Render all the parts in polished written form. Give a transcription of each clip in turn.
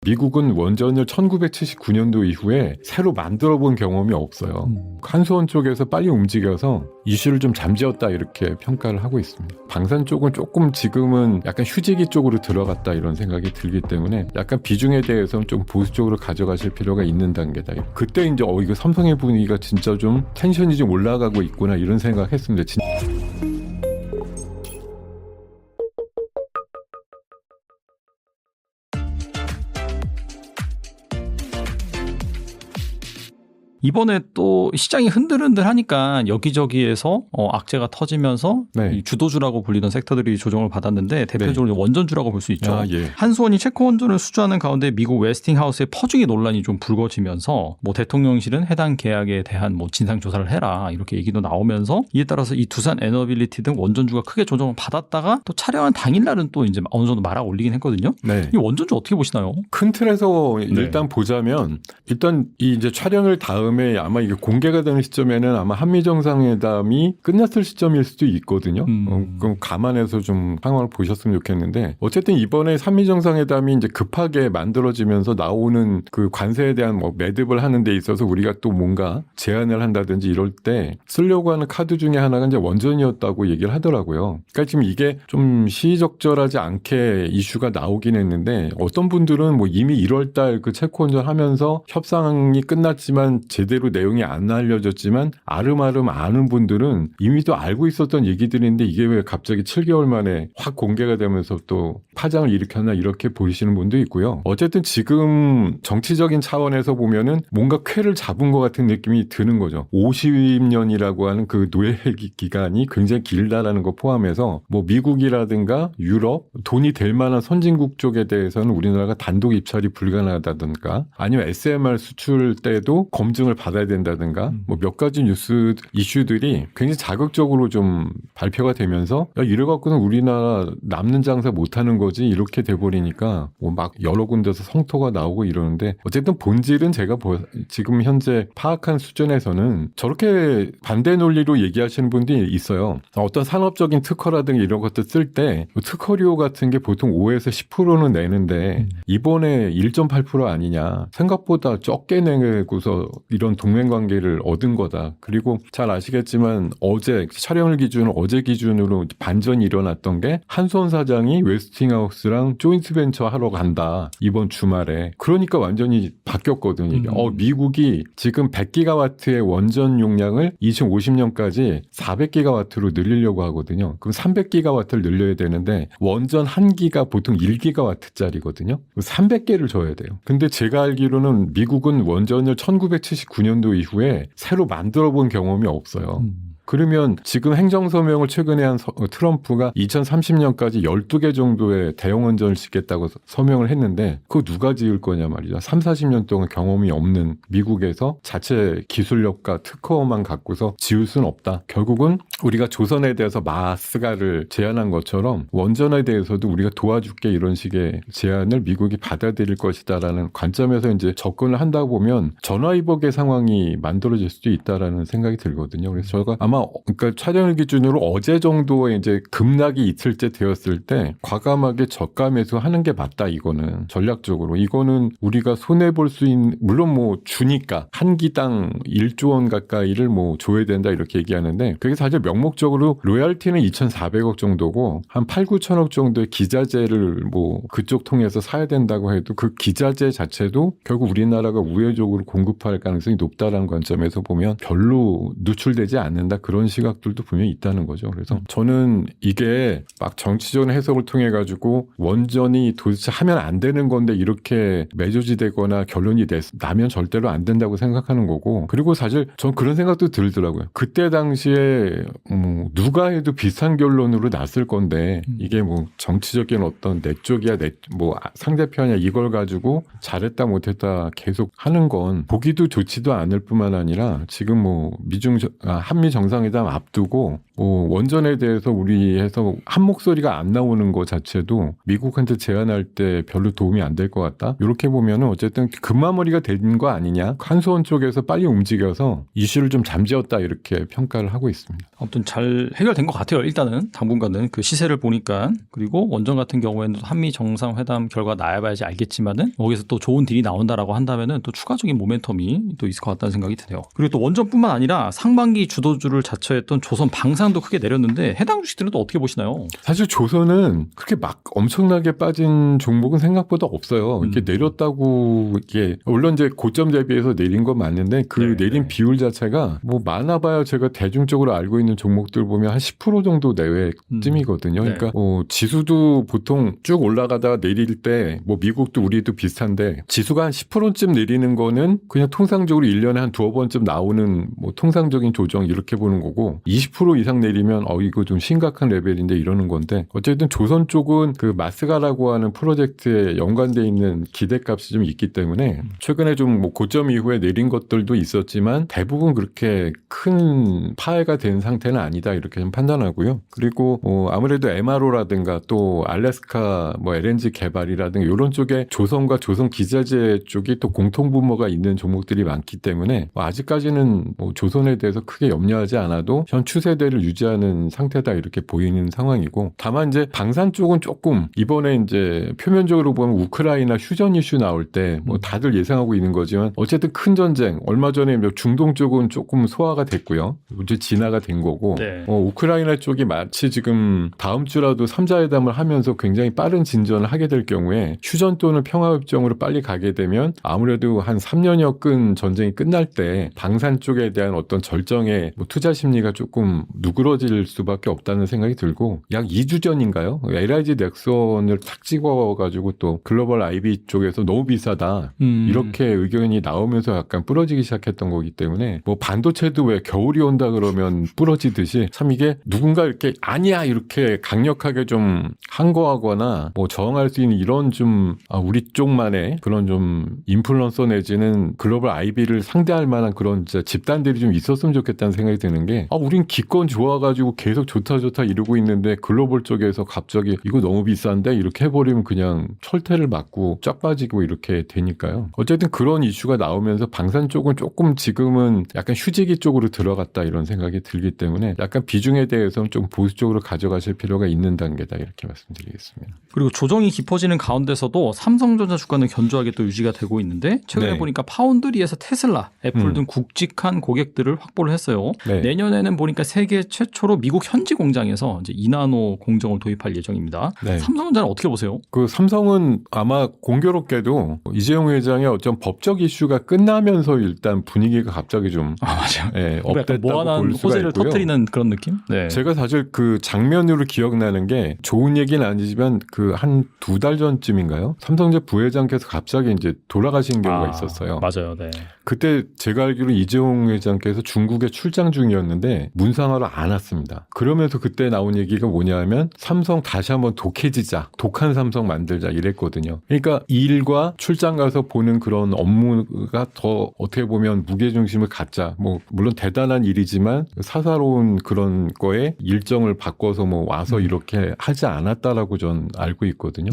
미국은 원전을 1979년도 이후에 새로 만들어 본 경험이 없어요. 한수원 쪽에서 빨리 움직여서 이슈를 좀 잠재웠다 이렇게 평가를 하고 있습니다. 방산 쪽은 조금 지금은 약간 휴지기 쪽으로 들어갔다 이런 생각이 들기 때문에 약간 비중에 대해서는 좀 보수적으로 가져가실 필요가 있는 단계다. 그때 이제 이거 삼성의 분위기가 진짜 좀 텐션이 좀 올라가고 있구나 이런 생각했습니다. 이번에 또 시장이 흔들흔들하니까 여기저기에서 악재가 터지면서 네. 이 주도주라고 불리던 섹터들이 조정을 받았는데 대표적으로 원전주라고 볼 수 있죠. 예. 한수원이 체코 원전을 수주하는 가운데 미국 웨스팅하우스의 퍼주기 논란이 좀 불거지면서 뭐 대통령실은 해당 계약에 대한 뭐 진상조사를 해라 이렇게 얘기도 나오면서 이에 따라서 이 두산 에너빌리티 등 원전주가 크게 조정을 받았다가 또 촬영한 당일날은 또 이제 어느 정도 말아 올리긴 했거든요. 네. 이 원전주 어떻게 보시나요? 큰 틀에서 일단 보자면 일단 이 이제 촬영을 다음에 아마 이게 공개가 되는 시점에는 아마 한미 정상회담이 끝났을 시점일 수도 있거든요. 그럼 감안해서 좀 상황을 보셨으면 좋겠는데 어쨌든 이번에 한미 정상회담이 이제 급하게 만들어지면서 나오는 그 관세에 대한 뭐 매듭을 하는 데 있어서 우리가 또 뭔가 제안을 한다든지 이럴 때 쓰려고 하는 카드 중에 하나가 이제 원전이었다고 얘기를 하더라고요. 그러니까 지금 이게 좀 시의적절하지 않게 이슈가 나오긴 했는데 어떤 분들은 뭐 이미 1월 달 그 체코 원전 하면서 협상이 끝났지만 제대로 내용이 안 알려졌지만 아름아름 아는 분들은 이미 또 알고 있었던 얘기들인데 이게 왜 갑자기 7개월 만에 확 공개가 되면서 또 파장을 일으켰나 이렇게 보시는 분도 있고요. 어쨌든 지금 정치적인 차원에서 보면은 뭔가 쾌를 잡은 것 같은 느낌이 드는 거죠. 50년이라고 하는 그 노예 기간이 굉장히 길다라는 거 포함해서 뭐 미국이라든가 유럽 돈이 될 만한 선진국 쪽에 대해서는 우리나라가 단독 입찰이 불가능하다든가 아니면 SMR 수출 때도 검증을 받아야 된다든가 뭐 몇 가지 뉴스 이슈들이 굉장히 자극적으로 좀 발표가 되면서 야 이래 갖고는 우리나라 남는 장사 못하는 거지 이렇게 돼버리니까 뭐 막 여러 군데서 성토가 나오고 이러는데 어쨌든 본질은 제가 지금 현재 파악한 수준에서는 저렇게 반대 논리로 얘기하시는 분들이 있어요. 어떤 산업적인 특허라든가 이런 것들 쓸 때 특허료 같은 게 보통 5에서 10%는 내는데 이번에 1.8% 아니냐 생각보다 적게 내고서 이런 동맹관계를 얻은 거다. 그리고 잘 아시겠지만 어제 촬영을 기준으로 어제 기준으로 반전이 일어났던 게 한수원 사장이 웨스팅하우스랑 조인트 벤처 하러 간다. 이번 주말에. 그러니까 완전히 바뀌었거든요. 이게. 미국이 지금 100기가와트의 원전 용량을 2050년까지 400기가와트로 늘리려고 하거든요. 그럼 300기가와트를 늘려야 되는데 원전 한 기가 보통 1기가와트짜리거든요. 300개를 줘야 돼요. 근데 제가 알기로는 미국은 원전을 1979년도 이후에 새로 만들어 본 경험이 없어요. 그러면 지금 행정서명을 최근에 한 트럼프가 2030년까지 12개 정도의 대형 원전을 짓겠다고 서명을 했는데 그거 누가 지을 거냐 말이죠. 3, 40년 동안 경험이 없는 미국에서 자체 기술력과 특허만 갖고서 지을 수는 없다. 결국은 우리가 조선에 대해서 마스가를 제안한 것처럼 원전에 대해서도 우리가 도와줄게 이런 식의 제안을 미국이 받아들일 것이다라는 관점에서 이제 접근을 한다 보면 전화위복의 상황이 만들어질 수도 있다라는 생각이 들거든요. 그래서 저가 아마 그러니까 촬영을 기준으로 어제 정도의 이제 급락이 이틀째 되었을 때 과감하게 저가 매수하는 게 맞다. 이거는 전략적으로 이거는 우리가 손해 볼 수 있는 물론 뭐 주니까 한 기당 1조 원 가까이를 뭐 줘야 된다 이렇게 얘기하는데 그게 사실 명목적으로 로얄티는 2,400억 정도고 한 8, 9천억 정도의 기자재를 뭐 그쪽 통해서 사야 된다고 해도 그 기자재 자체도 결국 우리나라가 우회적으로 공급할 가능성이 높다라는 관점에서 보면 별로 누출되지 않는다. 그런 시각들도 분명히 있다는 거죠. 그래서 저는 이게 막 정치적인 해석을 통해 가지고 원전이 도대체 하면 안 되는 건데 이렇게 매조지되거나 결론이 나면 절대로 안 된다고 생각하는 거고 그리고 사실 전 그런 생각도 들더라고요. 그때 당시에 누가 해도 비슷한 결론으로 났을 건데 이게 뭐 정치적인 어떤 내 쪽이야 뭐 상대편이야 이걸 가지고 잘했다 못했다 계속 하는 건 보기도 좋지도 않을 뿐만 아니라 지금 뭐 한미 정상회담 앞두고 원전에 대해서 우리에서 한 목소리가 안 나오는 것 자체도 미국한테 제안할 때 별로 도움이 안 될 것 같다. 이렇게 보면은 어쨌든 금마무리가 된 거 아니냐. 한수원 쪽에서 빨리 움직여서 이슈를 좀 잠재웠다 이렇게 평가를 하고 있습니다. 아무튼 잘 해결된 것 같아요. 일단은 당분간은 그 시세를 보니까. 그리고 원전 같은 경우에는 한미 정상회담 결과 나와봐야지 알겠지만은 거기서 또 좋은 딜이 나온다라고 한다면은 또 추가적인 모멘텀이 또 있을 것 같다는 생각이 드네요. 그리고 또 원전뿐만 아니라 상반기 주도주를 자처했던 조선 방산도 크게 내렸는데 해당 주식들은 또 어떻게 보시나요? 사실 조선은 그렇게 막 엄청나게 빠진 종목은 생각보다 없어요. 이렇게 내렸다고 이게 물론 이제 고점 대비해서 내린 건 맞는데 그 내린 비율 자체가 뭐 많아봐야 제가 대중적으로 알고 있는 종목들 보면 한 10% 정도 내외쯤이거든요. 그러니까 지수도 보통 쭉 올라가다가 내릴 때 뭐 미국도 우리도 비슷한데 지수가 한 10%쯤 내리는 거는 그냥 통상적으로 1년에 한 두어 번쯤 나오는 뭐 통상적인 조정 이렇게 보는 거고 20% 이상 내리면 이거 좀 심각한 레벨인데 이러는 건데 어쨌든 조선 쪽은 그 마스가라고 하는 프로젝트에 연관돼 있는 기대값이 좀 있기 때문에 최근에 좀 뭐 고점 이후에 내린 것들도 있었지만 대부분 그렇게 큰 파해가 된 상태는 아니다 이렇게 좀 판단하고요. 그리고 아무래도 MRO라든가 또 알래스카 뭐 LNG 개발이라든가 이런 쪽에 조선과 조선 기자재 쪽이 또 공통분모가 있는 종목들이 많기 때문에 아직까지는 뭐 조선에 대해서 크게 염려하지 않아도 현 추세대를 유지하는 상태다 이렇게 보이는 상황이고 다만 이제 방산 쪽은 조금 이번에 이제 표면적으로 보면 우크라이나 휴전 이슈 나올 때 뭐 다들 예상하고 있는 거지만 어쨌든 큰 전쟁 얼마 전에 중동 쪽은 조금 소화가 됐고요. 이제 진화가 된 거고 우크라이나 쪽이 마치 지금 다음 주라도 3자회담을 하면서 굉장히 빠른 진전을 하게 될 경우에 휴전 또는 평화협정으로 빨리 가게 되면 아무래도 한 3년여 끈 전쟁이 끝날 때 방산 쪽에 대한 어떤 절정의 뭐 투자 심리가 조금 누그러질 수밖에 없다는 생각이 들고 약 2주 전인가요? LIG 넥슨을 탁 찍어가지고 또 글로벌 IB 쪽에서 너무 비싸다 이렇게 의견이 나오면서 약간 부러지기 시작했던 거기 때문에 뭐 반도체도 왜 겨울이 온다 그러면 부러지듯이 참 이게 누군가 이렇게 아니야 이렇게 강력하게 좀 항거하거나 뭐 저항할 수 있는 이런 좀 우리 쪽만의 그런 좀 인플루언서 내지는 글로벌 IB를 상대할 만한 그런 진짜 집단들이 좀 있었으면 좋겠다는 생각이 드는 게 우린 기권 좋아가지고 계속 좋다 이러고 있는데 글로벌 쪽에서 갑자기 이거 너무 비싼데 이렇게 해버리면 그냥 철퇴를 맞고 쫙 빠지고 이렇게 되니까요. 어쨌든 그런 이슈가 나오면서 방산 쪽은 조금 지금은 약간 휴지기 쪽으로 들어갔다 이런 생각이 들기 때문에 약간 비중에 대해서는 좀 보수적으로 가져가실 필요가 있는 단계다 이렇게 말씀드리겠습니다. 그리고 조정이 깊어지는 가운데서도 삼성전자 주가는 견조하게 또 유지가 되고 있는데 최근에 보니까 파운드리에서 테슬라, 애플 등 굵직한 고객들을 확보를 했어요. 내년에는 보니까 세계 최초로 미국 현지 공장에서 이제 2나노 공정을 도입할 예정입니다. 삼성전자는 어떻게 보세요? 그 삼성은 아마 공교롭게도 이재용 회장의 어떤 법적 이슈가 끝나면서 일단 분위기가 갑자기 좀 맞아요. 업됐다고 모아난 볼 수가 호재를 있고요. 터뜨리는 그런 느낌? 제가 사실 그 장면으로 기억나는 게 좋은 얘기는 아니지만 그 한 2달 전쯤인가요? 삼성전자 부회장께서 갑자기 이제 돌아가신 경우가 있었어요. 맞아요. 그때 제가 알기로 이재용 회장께서 중국에 출장 중이었는데 문상하러 안 왔습니다. 그러면서 그때 나온 얘기가 뭐냐면 삼성 다시 한번 독해지자, 독한 삼성 만들자 이랬거든요. 그러니까 일과 출장 가서 보는 그런 업무가 더 어떻게 보면 무게중심을 갖자. 뭐 물론 대단한 일이지만 사사로운 그런 거에 일정을 바꿔서 뭐 와서 이렇게 하지 않았다라고 전 알고 있거든요.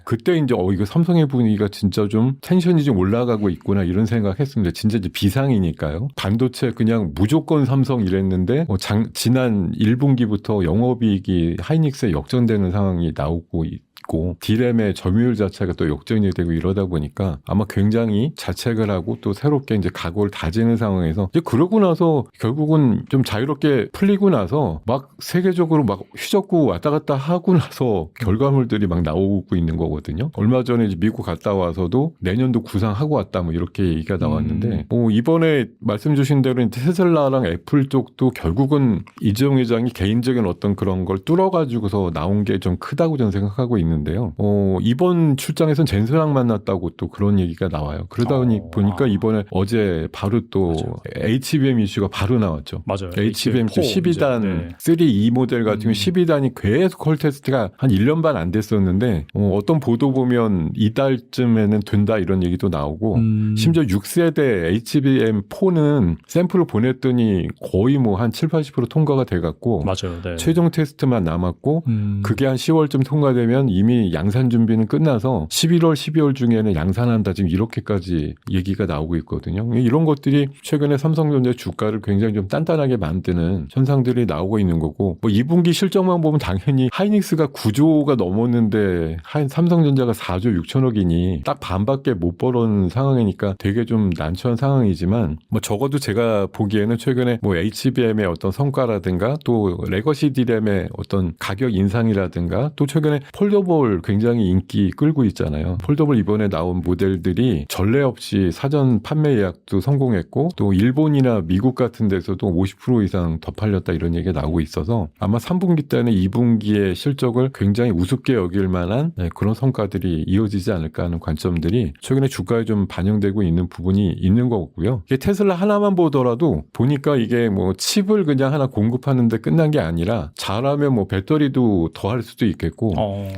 그때 이제 이거 삼성의 분위기가 진짜 좀 텐션이 좀 올라가고 있구나 이런 생각했습니다. 진짜 이제 비상이니까요. 반도체 그냥 무조건 삼성 이랬는데 지난 1분기부터 영업이익이 하이닉스에 역전되는 상황이 나오고 있고 디램의 점유율 자체가 또 역전이 되고 이러다 보니까 아마 굉장히 자책을 하고 또 새롭게 이제 각오를 다지는 상황에서 이제 그러고 나서 결국은 좀 자유롭게 풀리고 나서 막 세계적으로 막 휘젓고 왔다 갔다 하고 나서 결과물들이 막 나오고 있는 거거든요. 얼마 전에 이제 미국 갔다 와서도 내년도 구상하고 왔다 뭐 이렇게 얘기가 나왔는데 이번에 말씀 주신 대로 테슬라랑 애플 쪽도 결국은 이재용 회장이 개인적인 어떤 그런 걸 뚫어가지고서 나온 게 좀 크다고 저는 생각하고 있는데요. 이번 출장에선 젠슨왕 만났다고 또 그런 얘기가 나와요. 그러다 보니까 이번에 어제 바로 또 HBM 이슈가 바로 나왔죠. 맞아요. HBM 12단 3E 모델 같은 경우 12단이 계속 콜 테스트가 한 1년 반 안 됐었는데 어떤 보도 보면 이달쯤에는 된다 이런 얘기도 나오고 심지어 6세대 HBM4는 샘플을 보냈더니 거의 뭐 한 7, 80% 통과가 돼갖고 맞아요. 네. 최종 테스트만 남았고 그게 한 10월쯤 통과되면 이미 양산 준비는 끝나서 11월, 12월 중에는 양산한다 지금 이렇게까지 얘기가 나오고 있거든요. 이런 것들이 최근에 삼성전자 주가를 굉장히 좀 단단하게 만드는 현상들이 나오고 있는 거고 뭐 2분기 실적만 보면 당연히 하이닉스가 9조가 넘었는데 삼성전자가 4조 6천억이니 딱 반밖에 못 벌은 상황이니까 되게 좀 난처한 상황이지만 뭐 적어도 제가 보기에는 최근에 뭐 HBM의 어떤 성과라든가 또 레거시 D램의 어떤 가격 인상이라든가 또 최근에 폴더볼 굉장히 인기 끌고 있잖아요. 폴더볼 이번에 나온 모델들이 전례 없이 사전 판매 예약도 성공했고 또 일본이나 미국 같은 데서도 50% 이상 더 팔렸다 이런 얘기가 나오고 있어서 아마 3분기 때는 2분기의 실적을 굉장히 우습게 여길 만한 그런 성과들이 이어지지 않을까 하는 관점들이 최근에 주가에 좀 반영되고 있는 부분이 있는 거고요. 이게 테슬라 하나만 보더라도 보니까 이게 뭐 칩을 그냥 하나 공급하는데 끝난 게 아니라 잘하면 뭐 배터리도 더 할 수도 있겠고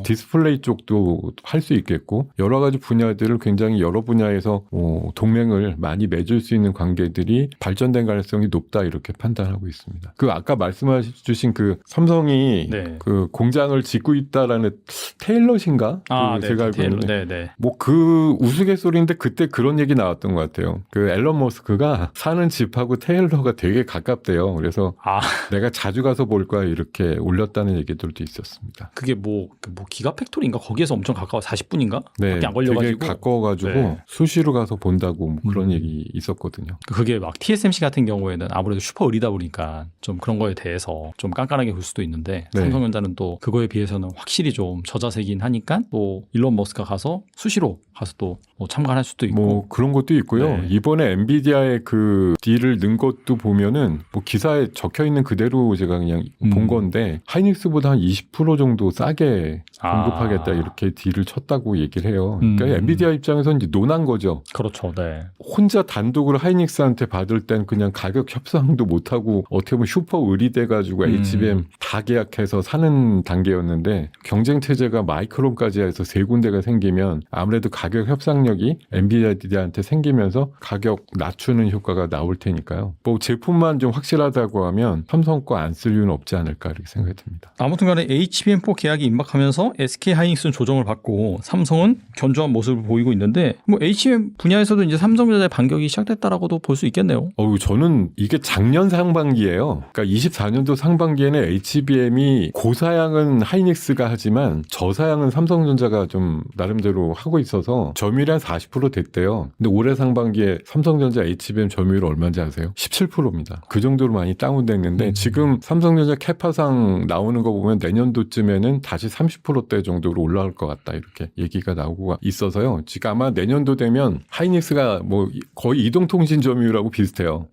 디스플레이 쪽도 할 수 있겠고 여러 가지 분야들을 굉장히 여러 분야에서 동맹을 많이 맺을 수 있는 관계들이 발전된 가능성이 높다 이렇게 판단하고 있습니다. 그 아까 말씀해주신 그 삼성이 그 공장을 짓고 있다라는 테일럿인가? 제가 알고 있는데 뭐 그 우스갯소리인데 그때 그런 얘기 나왔던 것 같아요. 그 앨런 머스크가 사는 집하고 테일러가 되게 가깝대요. 그래서 내가 자주 가서 볼 거야 이렇게 올렸다는 얘기들도 있었습니다. 그게 뭐 기가 팩토리인가? 거기에서 엄청 가까워 40분인가? 네, 밖에 안 걸려가지고 되게 가까워가지고 수시로 가서 본다고 뭐 그런 얘기 있었거든요. 그게 막 TSMC 같은 경우에는 아무래도 슈퍼 의리다 보니까 좀 그런 거에 대해서 좀 깐깐하게 볼 수도 있는데 삼성전자는 또 그거에 비해서는 확실히 좀 저자세긴 하니까 또 일론 머스크가 가서 수시로 가서 또 뭐 참관할 수도 있고 뭐 그런 것도 있고요. 이번에 엔비디아의 그 딜을 넣은 것도 보면은 뭐 기사에 적혀 있는 그대로 제가 그냥 본 건데 하이닉스보다 한 20% 정도 싸게 공급하겠다 이렇게 딜을 쳤다고 얘기를 해요. 그러니까 엔비디아 입장에서는 이제 논한 거죠. 그렇죠. 네. 혼자 단독으로 하이닉스한테 받을 땐 그냥 가격 협상도 못하고 어떻게 보면 슈퍼 의리돼가지고 HBM 다 계약해서 사는 단계였는데 경쟁 체제가 마이크론까지 해서 세 군데가 생기면 아무래도 가격 협상력이 엔비디아한테 생기면서 가격 낮추는 효과가 나올 테니까요. 뭐 제품만 좀 확실하다고 하면 삼성 거 안 쓸 이유는 없지 않을까 이렇게 생각이 듭니다. 아무튼 간에 HBM4 계약이 임박하면서 SK하이닉스는 조정을 받고 삼성은 견조한 모습을 보이고 있는데 뭐 HBM 분야에서도 이제 삼성전자의 반격이 시작됐다라고도 볼 수 있겠네요. 저는 이게 작년 상반기예요. 그러니까 24년도 상반기에는 HBM이 고사양은 하이닉스가 하지만 저사양은 삼성전자가 좀 나름대로 하고 있어서 점유율이 한 40% 됐대요. 근데 올해 상반기에 삼성전자 HBM 점유율 얼마인지 아세요? 17%입니다. 그 정도로 많이 다운됐는데 지금 삼성전자 캐파상 나오는 거 보면 내년도쯤에는 다시 30%대 정도로 올라갈 것 같다 이렇게 얘기가 나오고 있어서요. 지금 아마 내년도 되면 하이닉스가 뭐 거의 이동통신 점유율하고 비슷해요.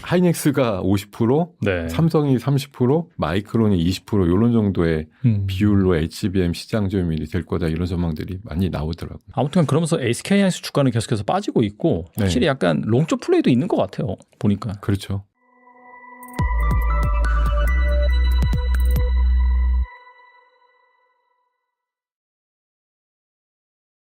하이닉스가 50%, 삼성이 30%, 마이크론이 20% 이런 정도의 비율로 HBM 시장 점유율이 될 거다 이런 전망들이 많이 나오더라고요. 아무튼 그러면서 SK하이닉스 주가는 계속해서 빠지고 있고 확실히 약간 롱쪽 플레이도 있는 것 같아요. 보니까. 그렇죠.